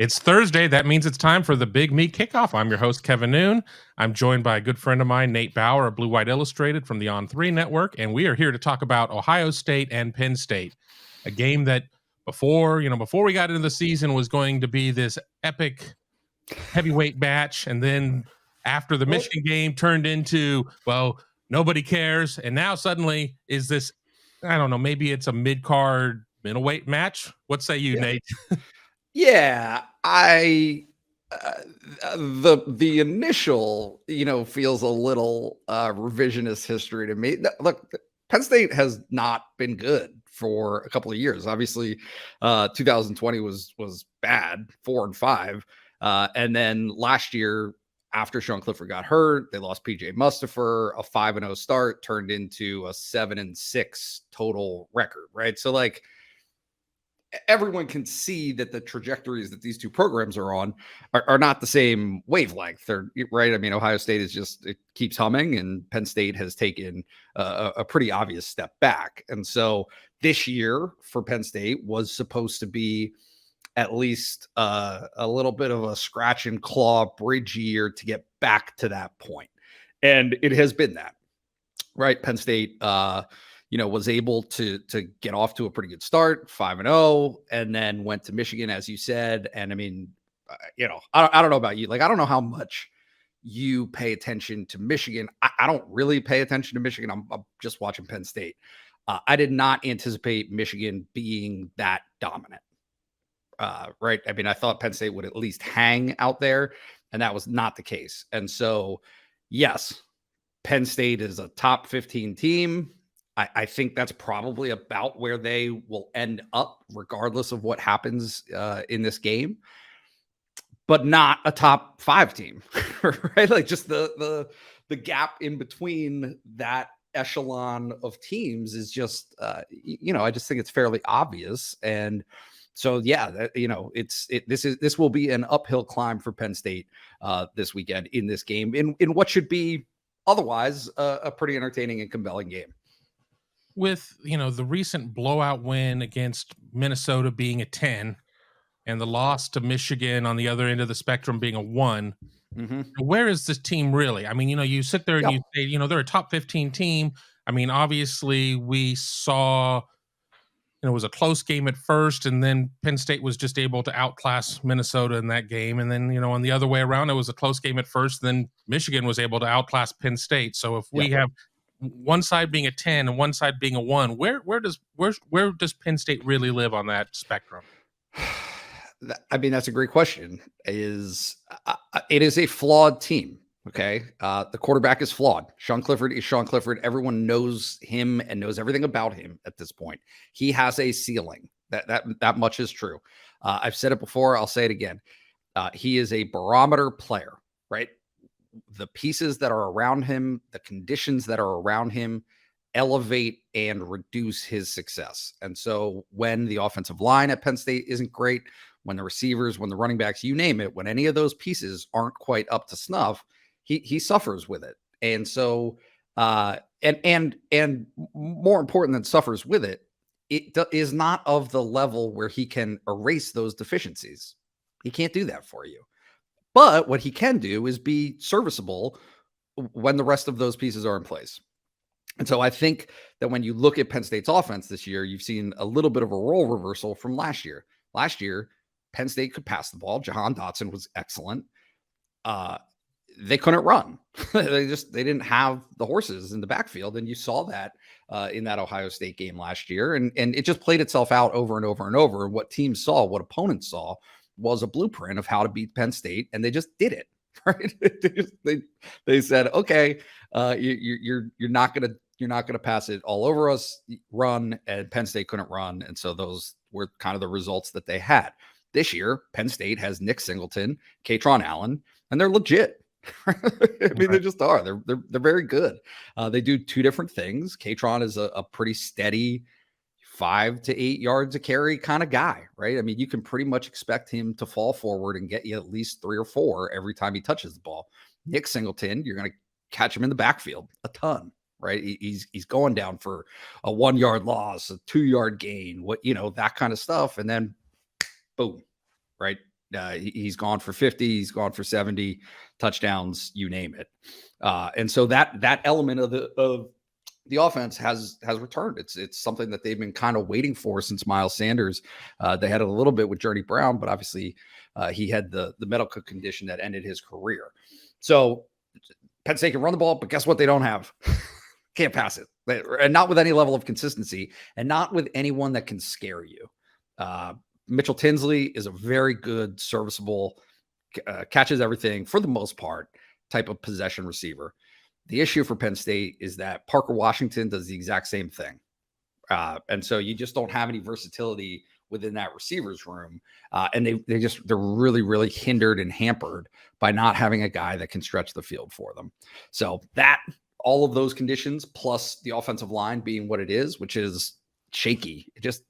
It's Thursday. That means it's time for the Big Me Kickoff. I'm your host, Kevin Noon. I'm joined by a good friend of mine, Nate Bauer of BlueWhiteIllustrated from the On3 Network, and we are here to talk about Ohio State and Penn State, a game that before we got into the season was going to be this epic heavyweight match, and then after the Michigan game turned into, well, nobody cares, and now suddenly is this, I don't know, maybe it's a mid-card middleweight match. What say you, Nate? Yeah, the initial, feels a little revisionist history to me. Look, Penn State has not been good for a couple of years. Obviously, 2020 was bad, 4-5, and then last year, after Sean Clifford got hurt, they lost PJ Mustipher. A 5-0 start turned into a 7-6 total record, right? So like, everyone can see that the trajectories that these two programs are on are not the same wavelength. They're right. I mean, Ohio State it keeps humming, and Penn State has taken a pretty obvious step back. And so this year for Penn State was supposed to be at least a little bit of a scratch and claw bridge year to get back to that point. And it has been that, right? Penn State, was able to get off to a pretty good start, 5-0, and then went to Michigan, as you said. And I mean, I don't know about you. Like, I don't know how much you pay attention to Michigan. I don't really pay attention to Michigan. I'm just watching Penn State. I did not anticipate Michigan being that dominant. Right. I mean, I thought Penn State would at least hang out there, and that was not the case. And so, yes, Penn State is a top 15 team. I think that's probably about where they will end up, regardless of what happens in this game, but not a top 5 team, right? Like, just the gap in between that echelon of teams is just, I just think it's fairly obvious. And so, yeah, this will be an uphill climb for Penn State this weekend in this game, in what should be otherwise a pretty entertaining and compelling game. With the recent blowout win against Minnesota being a 10 and the loss to Michigan on the other end of the spectrum being a 1, where is this team really? I mean, you sit there and you say, they're a top 15 team. I mean, obviously we saw it was a close game at first, and then Penn State was just able to outclass Minnesota in that game. And then, on the other way around, it was a close game at first, then Michigan was able to outclass Penn State. So if we have one side being a 10 and one side being a 1, where does Penn State really live on that spectrum? I mean, that's a great question. It is a flawed team. Okay. The quarterback is flawed. Sean Clifford is Sean Clifford. Everyone knows him and knows everything about him at this point. He has a ceiling. That much is true. I've said it before. I'll say it again. He is a barometer player, right? The pieces that are around him, the conditions that are around him elevate and reduce his success. And so when the offensive line at Penn State isn't great, when the receivers, when the running backs, you name it, when any of those pieces aren't quite up to snuff, he suffers with it. And so, and more important than suffers with it, it is not of the level where he can erase those deficiencies. He can't do that for you. But what he can do is be serviceable when the rest of those pieces are in place. And so I think that when you look at Penn State's offense this year, you've seen a little bit of a role reversal from last year. Last year, Penn State could pass the ball. Jahan Dotson was excellent. They couldn't run. They didn't have the horses in the backfield. And you saw that in that Ohio State game last year. And it just played itself out over and over and over. What teams saw, what opponents saw, was a blueprint of how to beat Penn State. And they just did it. Right. They said, okay, you're not gonna pass it all over us, run. And Penn State couldn't run. And so those were kind of the results that they had. This year, Penn State has Nick Singleton, Katron Allen, and they're legit. I mean, they just are. They're very good. They do two different things. Katron is a pretty steady 5 to 8 yards a carry kind of guy, right? I mean, you can pretty much expect him to fall forward and get you at least 3 or 4 every time he touches the ball. Nick Singleton, you're going to catch him in the backfield a ton, right? He's going down for a 1 yard loss, a 2 yard gain, that kind of stuff. And then boom, right? He's gone for 50, he's gone for 70 touchdowns, you name it. And so that element of the offense has returned. It's something that they've been kind of waiting for since Miles Sanders. They had it a little bit with Journey Brown, but obviously he had the medical condition that ended his career. So Penn State can run the ball, but guess what? They don't have. Can't pass it, and not with any level of consistency, and not with anyone that can scare you. Mitchell Tinsley is a very good, serviceable, catches everything for the most part type of possession receiver. The issue for Penn State is that Parker Washington does the exact same thing. And so you just don't have any versatility within that receivers room. And they're really, really hindered and hampered by not having a guy that can stretch the field for them. So all of those conditions, plus the offensive line being what it is, which is shaky. It just,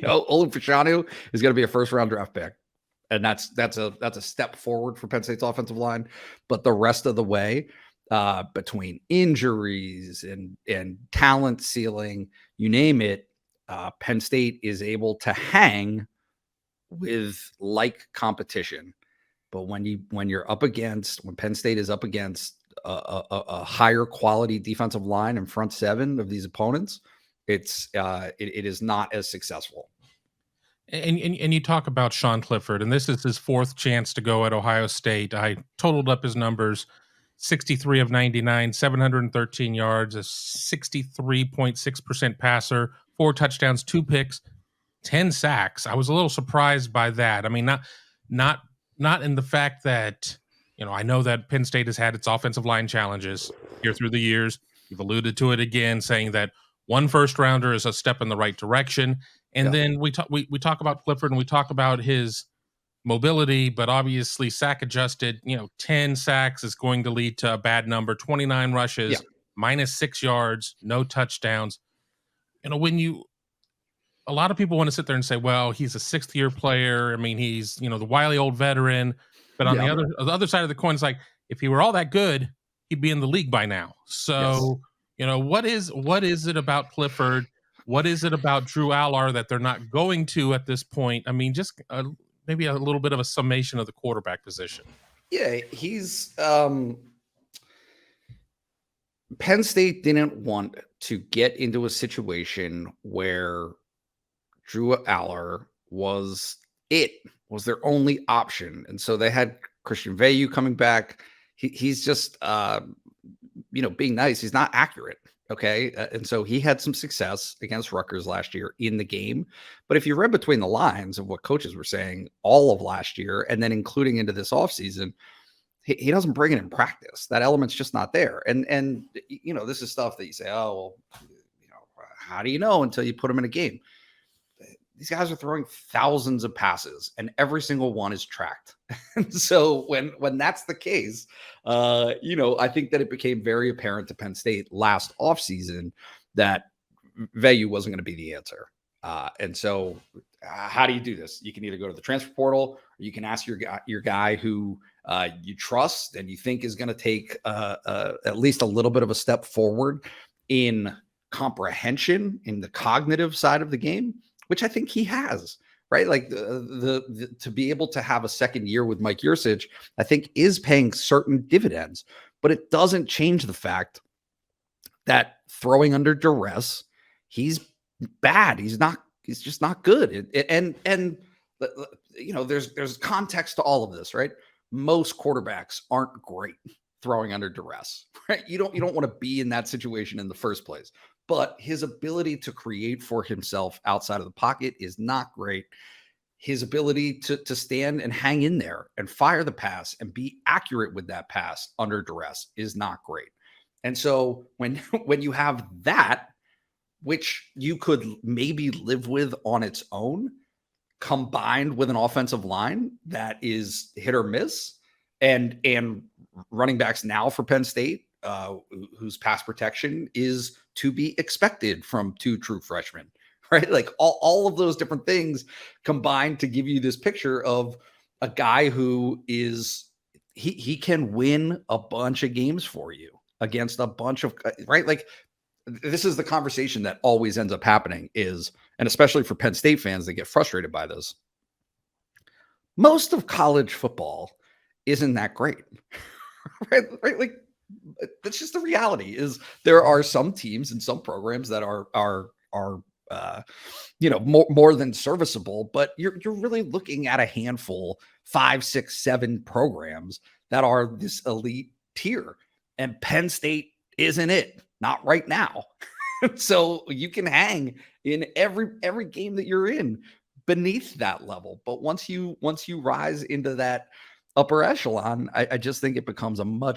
Olin Fashanu is going to be a first-round draft pick. And that's a step forward for Penn State's offensive line. But the rest of the way, between injuries and talent ceiling, you name it, Penn State is able to hang with like competition. But when Penn State is up against a higher quality defensive line and front seven of these opponents, it is not as successful. And you talk about Sean Clifford, and this is his fourth chance to go at Ohio State. I totaled up his numbers: 63 of 99, 713 yards, a 63.6% passer, 4 touchdowns, 2 picks, 10 sacks. I was a little surprised by that. I mean, not in the fact that, I know that Penn State has had its offensive line challenges here through the years. You've alluded to it again, saying that one first rounder is a step in the right direction. And then we talk about Clifford, and we talk about his mobility, but obviously sack adjusted, 10 sacks is going to lead to a bad number, 29 rushes, -6 yards, no touchdowns. A lot of people want to sit there and say, well, he's a 6th-year player. I mean, he's, the wily old veteran. But on the other side of the coin, it's like, if he were all that good, he'd be in the league by now. So, what is it about Clifford? What is it about Drew Allar that they're not going to at this point? I mean, just maybe a little bit of a summation of the quarterback position. Yeah, he's Penn State didn't want to get into a situation where Drew Allar was their only option. And so they had Christian Veilleux coming back. He's just, being nice. He's not accurate. Okay. And so he had some success against Rutgers last year in the game. But if you read between the lines of what coaches were saying all of last year, and then including into this offseason, he doesn't bring it in practice. That element's just not there. And this is stuff that you say, oh, well, how do you know until you put him in a game? These guys are throwing thousands of passes, and every single one is tracked. And so when that's the case, I think that it became very apparent to Penn State last offseason that Veilleux wasn't going to be the answer. And so how do you do this? You can either go to the transfer portal, or you can ask your guy who you trust and you think is going to take at least a little bit of a step forward in comprehension in the cognitive side of the game, which I think he has, right? Like the to be able to have a second year with Mike Yurcich, I think is paying certain dividends, but it doesn't change the fact that throwing under duress, he's bad. He's just not good. And there's context to all of this, right? Most quarterbacks aren't great throwing under duress, right? You don't want to be in that situation in the first place. But his ability to create for himself outside of the pocket is not great. His ability to stand and hang in there and fire the pass and be accurate with that pass under duress is not great. And so when you have that, which you could maybe live with on its own, combined with an offensive line that is hit or miss, and running backs now for Penn State, whose pass protection is to be expected from 2 true freshmen, right? Like all of those different things combined to give you this picture of a guy who is, he can win a bunch of games for you against a bunch of, right? Like this is the conversation that always ends up happening is, and especially for Penn State fans that get frustrated by this, most of college football isn't that great. Right? Like that's just the reality is there are some teams and some programs that are more than serviceable, but you're really looking at a handful, 5, 6, 7 programs that are this elite tier. And Penn State isn't it, not right now. So you can hang in every game that you're in beneath that level. But once you rise into that upper echelon, I just think it becomes a more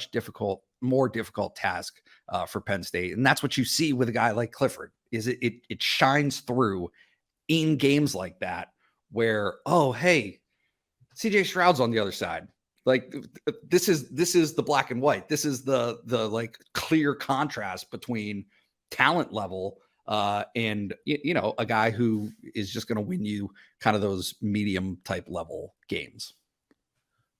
difficult task for Penn State, and that's what you see with a guy like Clifford. Is it shines through in games like that where hey, CJ Stroud's on the other side. Like this is the black and white. This is the like clear contrast between talent level and a guy who is just going to win you kind of those medium type level games.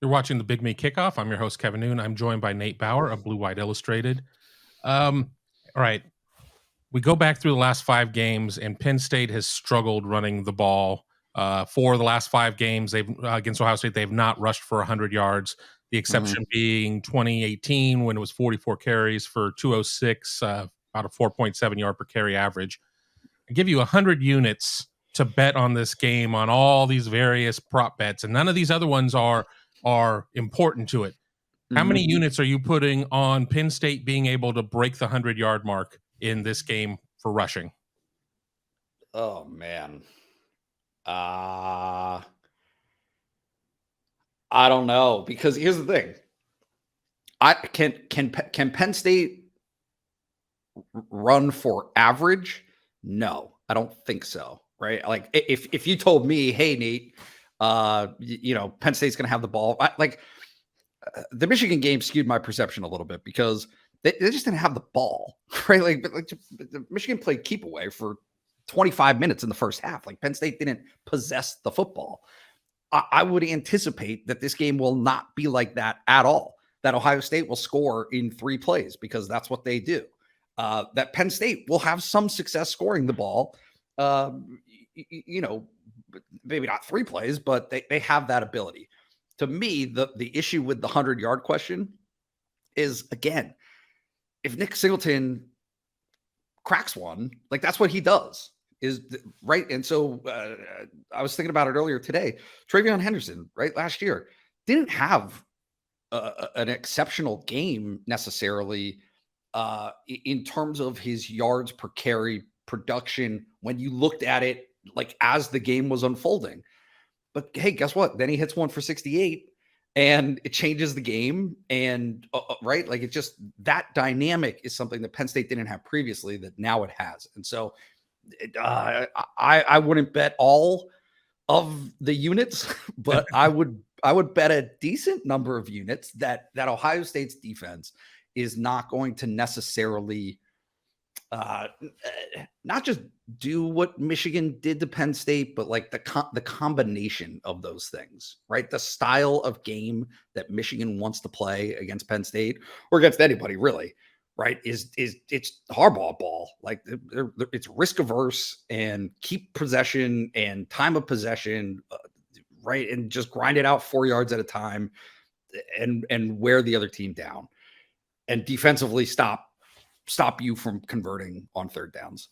You're watching the Big Me Kickoff. I'm your host, Kevin Noon. I'm joined by Nate Bauer of BlueWhiteIllustrated. All right. We go back through the last 5 games, and Penn State has struggled running the ball. For the last 5 games, they've against Ohio State, they've not rushed for 100 yards. The exception being 2018 when it was 44 carries for 206, about a 4.7 yard per carry average. I give you 100 units to bet on this game on all these various prop bets, and none of these other ones are important to it. How many units are you putting on Penn State being able to break the 100-yard mark in this game for rushing? Oh man. I don't know, because here's the thing. Can Penn State run for average? No, I don't think so. Right? Like if you told me, hey Nate, Penn State's going to have the ball, the Michigan game skewed my perception a little bit because they just didn't have the ball, right? Like Michigan played keep away for 25 minutes in the first half. Like Penn State didn't possess the football. I would anticipate that this game will not be like that at all. That Ohio State will score in 3 plays because that's what they do. That Penn State will have some success scoring the ball. Maybe not 3 plays, but they have that ability. To me, the issue with the 100-yard question is, again, if Nick Singleton cracks one, like that's what he does. Right. And so I was thinking about it earlier today. Travion Henderson, right, last year didn't have an exceptional game necessarily in terms of his yards per carry production when you looked at it like as the game was unfolding. But hey, guess what? Then he hits one for 68 and it changes the game. And right, like it just, that dynamic is something that Penn State didn't have previously that now it has. And so I wouldn't bet all of the units, but I would bet a decent number of units that Ohio State's defense is not going to necessarily not just do what Michigan did to Penn State, but like the combination of those things, right? The style of game that Michigan wants to play against Penn State or against anybody really, right? Is it's Harbaugh ball. Like it's risk averse and keep possession and time of possession, right? And just grind it out 4 yards at a time and wear the other team down and defensively stop you from converting on third downs.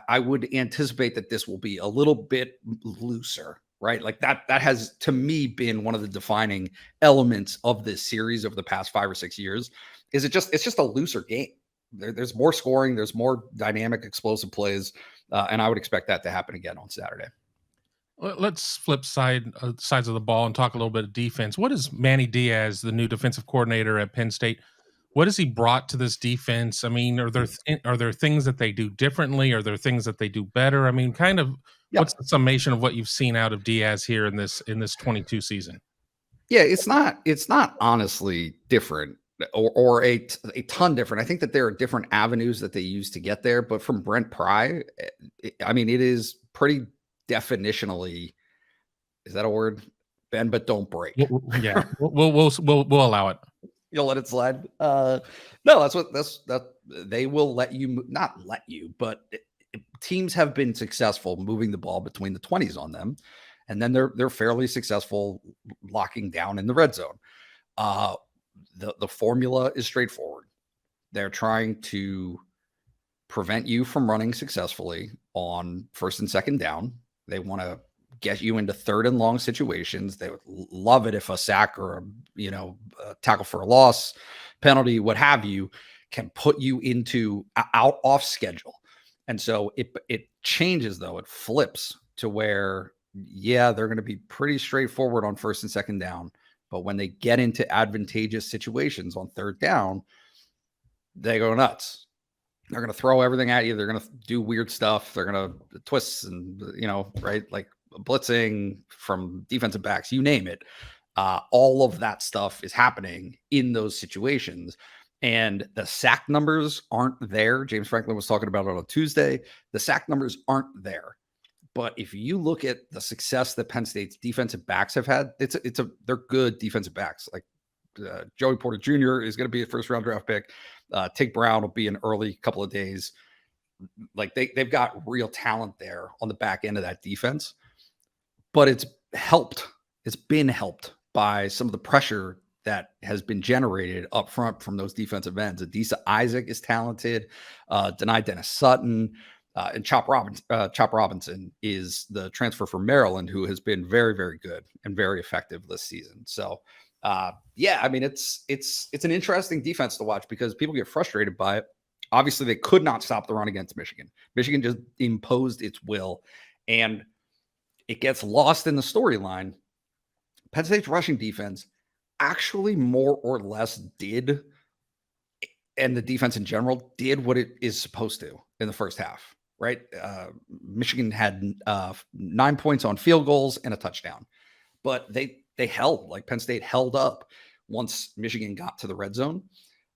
I would anticipate that this will be a little bit looser, right? Like that has to me been one of the defining elements of this series over the past 5 or 6 years. It's just a looser game. There's more scoring, there's more dynamic, explosive plays, and I would expect that to happen again on Saturday. Let's flip sides of the ball and talk a little bit of defense. What is Manny Diaz, the new defensive coordinator at Penn State? What has he brought to this defense? I mean, are there things that they do differently? Are there things that they do better? I mean, kind of what's the summation of what you've seen out of Diaz here in this 22 season? Yeah, it's not honestly different or a ton different. I think that there are different avenues that they use to get there, but from Brent Pry, I mean, it is pretty definitionally, is that a word? Bend but don't break. Yeah, we'll allow it. You'll let it slide. No, that they will let you, not let you, but teams have been successful moving the ball between the 20s on them. and then they're fairly successful locking down in the red zone. The formula is straightforward. They're trying to prevent you from running successfully on first and second down. They want to get you into third and long situations. They would love it if a sack or a tackle for a loss, penalty, what have you, can put you into out off schedule. And so it changes, though. It flips to where, yeah, they're going to be pretty straightforward on first and second down. But when they get into advantageous situations on third down, they go nuts. They're going to throw everything at you. They're going to do weird stuff. They're going to twist and, right? Like blitzing from defensive backs, you name it. All of that stuff is happening in those situations. And the sack numbers aren't there. James Franklin was talking about it on Tuesday. The sack numbers aren't there. But if you look at the success that Penn State's defensive backs have had, they're good defensive backs. Like Joey Porter Jr. is going to be a first-round draft pick. Tig Brown will be an early couple of days. Like they've got real talent there on the back end of that defense. But it's been helped by some of the pressure that has been generated up front from those defensive ends. Adisa Isaac is talented. Denai Dennis Sutton. And Chop Robinson is the transfer from Maryland, who has been very, very good and very effective this season. So, I mean, it's an interesting defense to watch because people get frustrated by it. Obviously, they could not stop the run against Michigan. Michigan just imposed its will, and it gets lost in the storyline. Penn State's rushing defense actually more or less did, and the defense in general did what it is supposed to in the first half. Right. Michigan had 9 points on field goals and a touchdown, but they held, like Penn State held up once Michigan got to the red zone.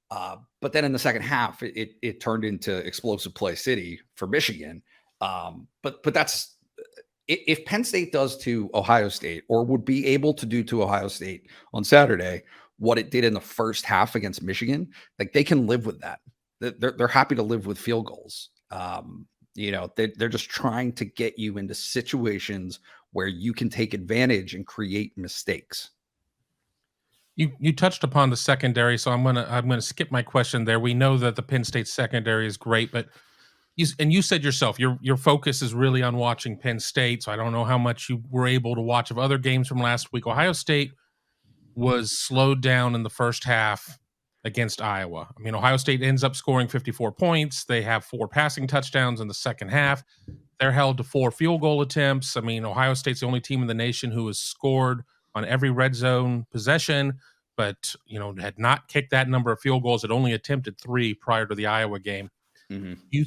But then in the second half, it turned into explosive play city for Michigan. But that's, if Penn State does to Ohio State, or would be able to do to Ohio State on Saturday what it did in the first half against Michigan, like they can live with that. They're happy to live with field goals. They're just trying to get you into situations where you can take advantage and create mistakes. You touched upon the secondary, so I'm gonna skip my question there. We know that the Penn State secondary is great, but you said yourself your focus is really on watching Penn State. So I don't know how much you were able to watch of other games from last week. Ohio State was slowed down in the first half against Iowa. I mean, Ohio State ends up scoring 54 points. They have 4 passing touchdowns in the second half. They're held to 4 field goal attempts. I mean, Ohio State's the only team in the nation who has scored on every red zone possession, but, had not kicked that number of field goals. It only attempted 3 prior to the Iowa game. Mm-hmm. Do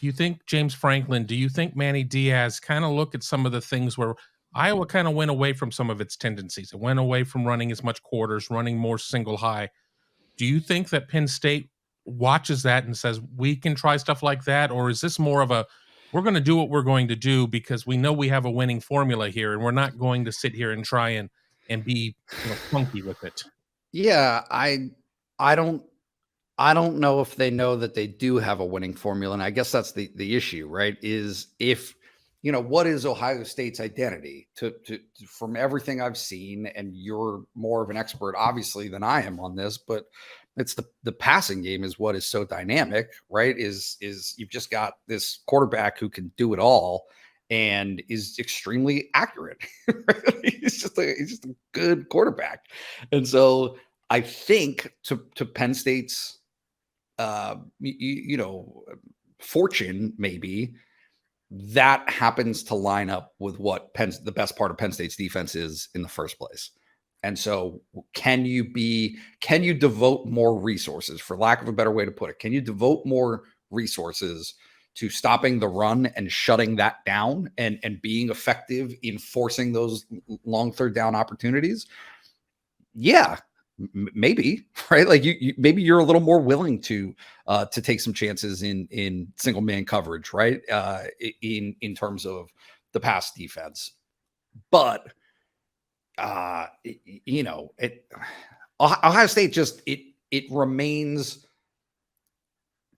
you think James Franklin, do you think Manny Diaz kind of look at some of the things where Iowa kind of went away from some of its tendencies? It went away from running as much quarters, running more single high. Do you think that Penn State watches that and says, we can try stuff like that? Or is this more of a, we're going to do what we're going to do because we know we have a winning formula here and we're not going to sit here and try and be funky with it? Yeah, I don't know if they know that they do have a winning formula. And I guess that's the issue, right? Is if, what is Ohio State's identity to from everything I've seen, and you're more of an expert, obviously, than I am on this, but it's the passing game is what is so dynamic, right? Is you've just got this quarterback who can do it all and is extremely accurate. He's just a good quarterback. And so I think to Penn State's, fortune, maybe, that happens to line up with what the best part of Penn State's defense is in the first place. And so can you devote more resources, for lack of a better way to put it? Can you devote more resources to stopping the run and shutting that down and being effective in forcing those long third down opportunities? Yeah, maybe, right? Like maybe you're a little more willing to take some chances in single man coverage, right? In terms of the pass defense, but Ohio State just it remains,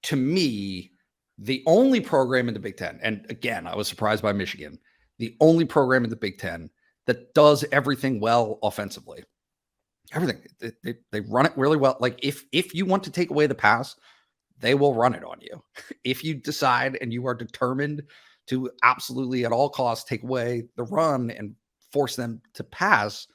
to me, the only program in the Big Ten. And again, I was surprised by Michigan the only program in the Big Ten that does everything well offensively. Everything. They run it really well. Like if you want to take away the pass, they will run it on you. If you decide and you are determined to absolutely at all costs take away the run and force them to pass,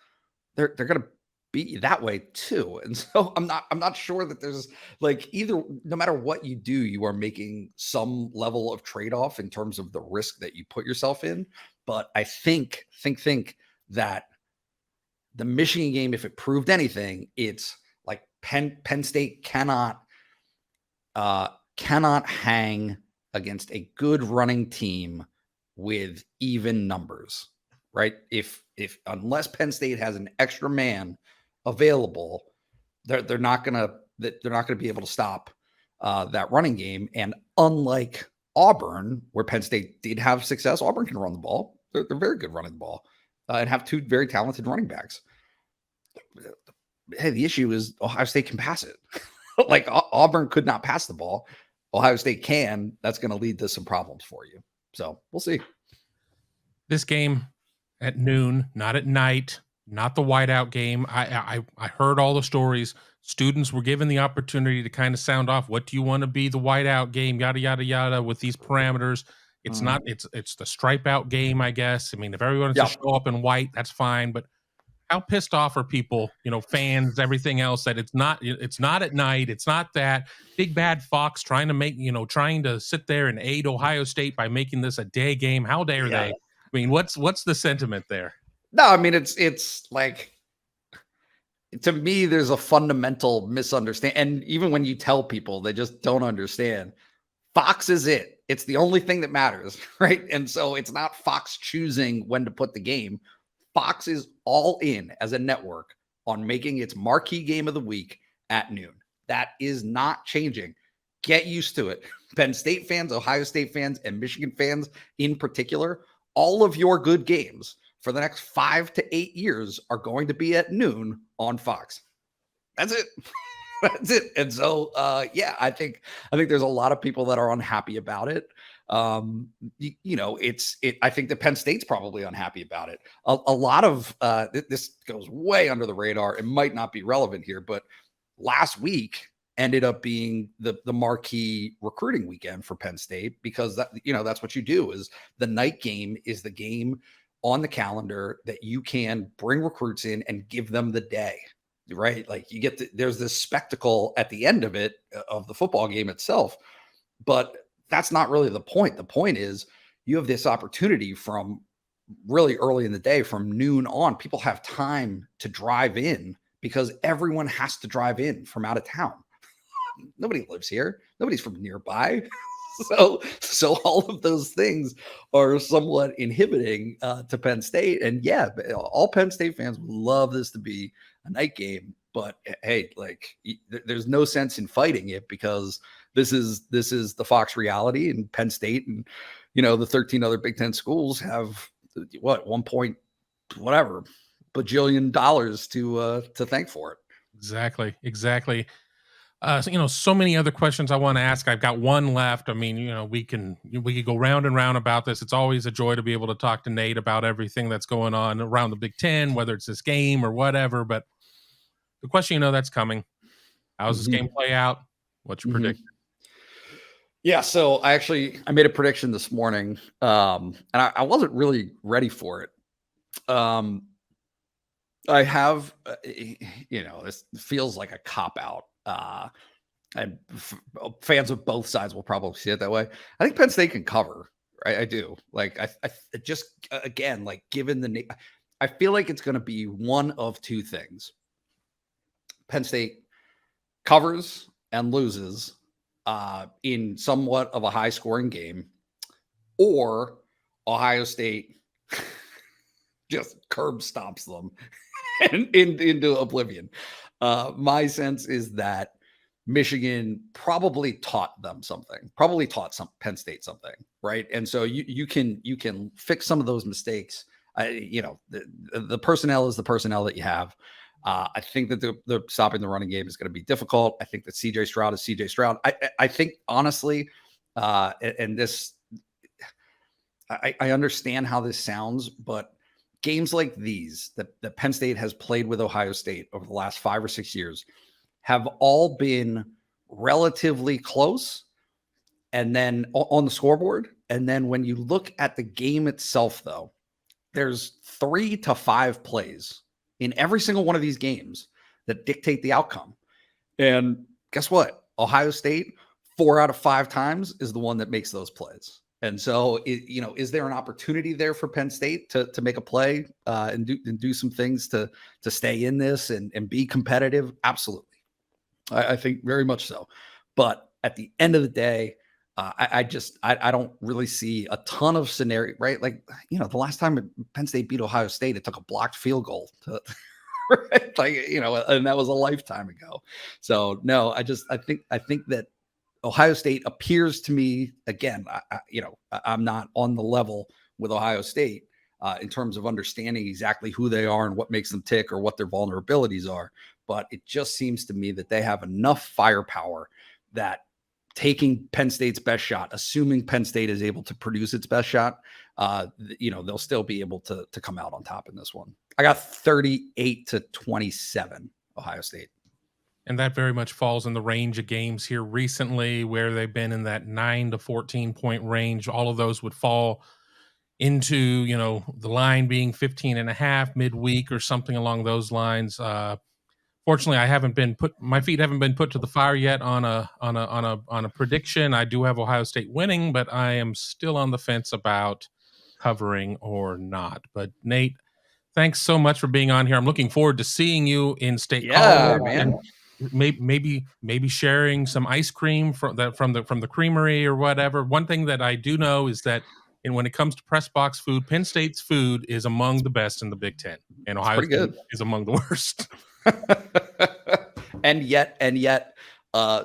they're going to beat you that way too. And so I'm not sure that there's like either, no matter what you do, you are making some level of trade-off in terms of the risk that you put yourself in. But I think that the Michigan game, if it proved anything, it's like Penn State cannot hang against a good running team with even numbers, right? If unless Penn State has an extra man available, they're not gonna be able to stop that running game. And unlike Auburn, where Penn State did have success, Auburn can run the ball. They're very good running the ball and have two very talented running backs. Hey, the issue is Ohio State can pass it. Like Auburn could not pass the ball. Ohio State can. That's going to lead to some problems for you. So we'll see. This game at noon, not at night, not the whiteout game. I heard all the stories. Students were given the opportunity to kind of sound off. What do you want to be the whiteout game? Yada, yada, yada, with these parameters. It's not, it's the stripe out game, I guess. I mean, if everyone's to show up in white, that's fine. But how pissed off are people, fans, everything else, that it's not at night. It's not that big bad Fox trying to sit there and aid Ohio State by making this a day game. How dare they? I mean, what's the sentiment there? No, I mean, it's like, to me, there's a fundamental misunderstanding. And even when you tell people, they just don't understand. Fox is it. It's the only thing that matters, right? And so it's not Fox choosing when to put the game. Fox is all in as a network on making its marquee game of the week at noon. That is not changing. Get used to it. Penn State fans, Ohio State fans, and Michigan fans in particular, all of your good games for the next 5 to 8 years are going to be at noon on Fox. That's it. That's it. And so, I think there's a lot of people that are unhappy about it. I think that Penn State's probably unhappy about it. A lot of this goes way under the radar. It might not be relevant here, but last week ended up being the marquee recruiting weekend for Penn State, because that's what you do. Is the night game is the game on the calendar that you can bring recruits in and give them the day. Right? Like there's this spectacle at the end of it, of the football game itself, but that's not really the point. The point is you have this opportunity from really early in the day, from noon on. People have time to drive in because everyone has to drive in from out of town. Nobody lives here. Nobody's from nearby. So all of those things are somewhat inhibiting to Penn State. And all Penn State fans would love this to be a night game, but hey, like there's no sense in fighting it, because this is the Fox reality, and Penn State and the 13 other Big Ten schools have $1 point whatever bajillion to thank for it. Exactly. So many other questions I want to ask. I've got one left. I mean, we could go round and round about this. It's always a joy to be able to talk to Nate about everything that's going on around the Big Ten, whether it's this game or whatever. But the question, that's coming: how's this game play out? What's your prediction? Yeah, so I made a prediction this morning, and I wasn't really ready for it. I have, this feels like a cop out. And fans of both sides will probably see it that way. I think Penn State can cover. Right? I do. Like I just, again, like given I feel like it's going to be one of two things. Penn State covers and loses in somewhat of a high scoring game, or Ohio State just curb stomps them into oblivion. My sense is that Michigan probably taught Penn State something, right? And so you can fix some of those mistakes. The personnel is the personnel that you have. I think that the stopping the running game is going to be difficult. I think that CJ Stroud is CJ Stroud. I think honestly, and this, I understand how this sounds, but games like these that Penn State has played with Ohio State over the last 5 or 6 years have all been relatively close, and then on the scoreboard. And then when you look at the game itself, though, there's 3 to 5 plays in every single one of these games that dictate the outcome. And guess what? Ohio State, 4 out of 5 times, is the one that makes those plays. And so, is there an opportunity there for Penn State to make a play and do some things to stay in this and be competitive? Absolutely. I think very much so. But at the end of the day, I don't really see a ton of scenario, right? Like, the last time Penn State beat Ohio State, it took a blocked field goal to, right? Like, and that was a lifetime ago. So no, I think that Ohio State appears to me, again, I'm not on the level with Ohio State in terms of understanding exactly who they are and what makes them tick or what their vulnerabilities are. But it just seems to me that they have enough firepower that taking Penn State's best shot, assuming Penn State is able to produce its best shot, they'll still be able to come out on top in this one. I got 38-27 Ohio State. And that very much falls in the range of games here recently where they've been in that 9 to 14 point range. All of those would fall into, the line being 15.5 midweek or something along those lines. Fortunately, my feet haven't been put to the fire yet on a prediction. I do have Ohio State winning, but I am still on the fence about covering or not. But Nate, thanks so much for being on here. I'm looking forward to seeing you in State College, man. And maybe sharing some ice cream from the creamery or whatever. One thing that I do know is that when it comes to press box food, Penn State's food is among the best in the Big Ten, and Ohio State is among the worst. and yet,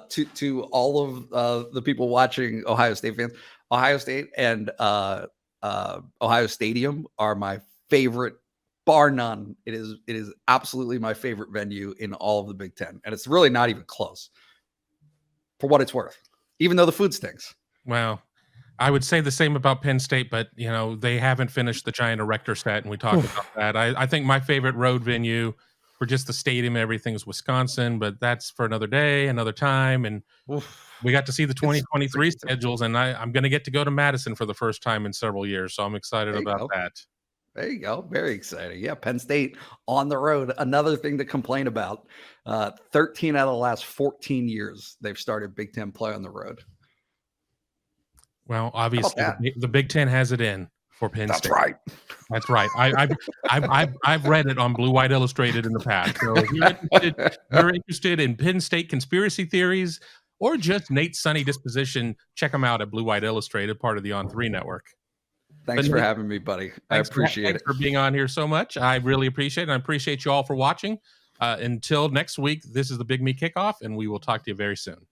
to all of the people watching, Ohio State fans, Ohio State and Ohio Stadium are my favorite, bar none. It is absolutely my favorite venue in all of the Big Ten, and it's really not even close. For what it's worth, even though the food stinks. Well, I would say the same about Penn State, but they haven't finished the giant erector set, and we talked about that. I think my favorite road venue for just the stadium and everything is Wisconsin, but that's for another day, another time. And we got to see the 2023 schedules, and I'm going to get to go to Madison for the first time in several years, so I'm excited about that. There you go. Very exciting. Yeah, Penn State on the road. Another thing to complain about. 13 out of the last 14 years, they've started Big Ten play on the road. Well, obviously, the Big Ten has it in for Penn State. That's right. I've read it on BlueWhiteIllustrated in the past. So if you're interested in Penn State conspiracy theories or just Nate's sunny disposition, check them out at BlueWhiteIllustrated, part of the On3 network. Thanks for having me, buddy. I appreciate it. Thanks for being on here so much. I really appreciate it. And I appreciate you all for watching. Until next week, this is the Big Me Kickoff, and we will talk to you very soon.